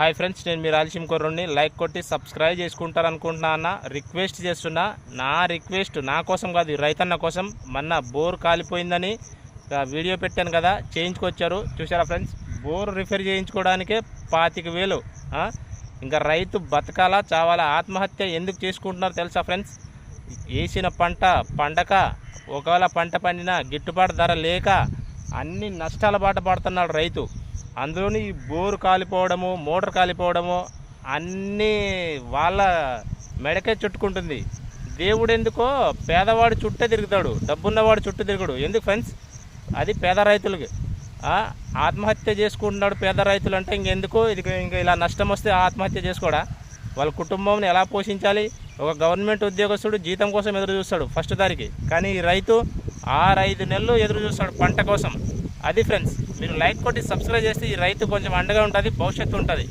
Hi friends, నేను మీ Rayalaseema కుర్రోడిని. Like కొట్టి subscribe చేసుకుంటారు అనుకుంటున్నా అన్న. రిక్వెస్ట్ చేస్తున్నా, నా రిక్వెస్ట్ నా కోసం కాదు, రైతన్న కోసం. మొన్న బోర్ కాలిపోయిందని వీడియో పెట్టాను కదా, చేయించుకొచ్చారు. చూసారా ఫ్రెండ్స్, బోర్ రిపేర్ చేయించుకోవడానికే 25,000. ఇంకా రైతు బతకాలా చావాలా? ఆత్మహత్య ఎందుకు చేసుకుంటున్నారు తెలుసా ఫ్రెండ్స్? వేసిన పంట పండక, ఒకవేళ పంట పండినా గిట్టుబాటు ధర లేక అన్ని నష్టాల బాట పడుతున్నాడు రైతు. అందులోని ఈ బోరు కాలిపోవడము, మోటార్ కాలిపోవడము అన్నీ వాళ్ళ మెడకే చుట్టుకుంటుంది. దేవుడు ఎందుకో పేదవాడు చుట్టే తిరుగుతాడు, డబ్బున్నవాడు చుట్టూ తిరుగుడు. ఎందుకు ఫ్రెండ్స్? అది పేద రైతులకి. ఆత్మహత్య చేసుకుంటున్నాడు పేద రైతులు అంటే ఇంకెందుకు? ఇంకా ఇలా నష్టం వస్తే ఆత్మహత్య చేసుకోడా? వాళ్ళ కుటుంబంని ఎలా పోషించాలి? ఒక గవర్నమెంట్ ఉద్యోగస్తుడు జీతం కోసం ఎదురు చూస్తాడు ఫస్ట్ తారీఖు, కానీ ఈ రైతు 6-5 నెలలు ఎదురు చూస్తాడు పంట కోసం. అది ఫ్రెండ్స్, మీరు లైక్ కొట్టి సబ్స్క్రైబ్ చేస్తే ఈ రైతు కొంచెం అండగా ఉంటుంది, భవిష్యత్తు ఉంటుంది.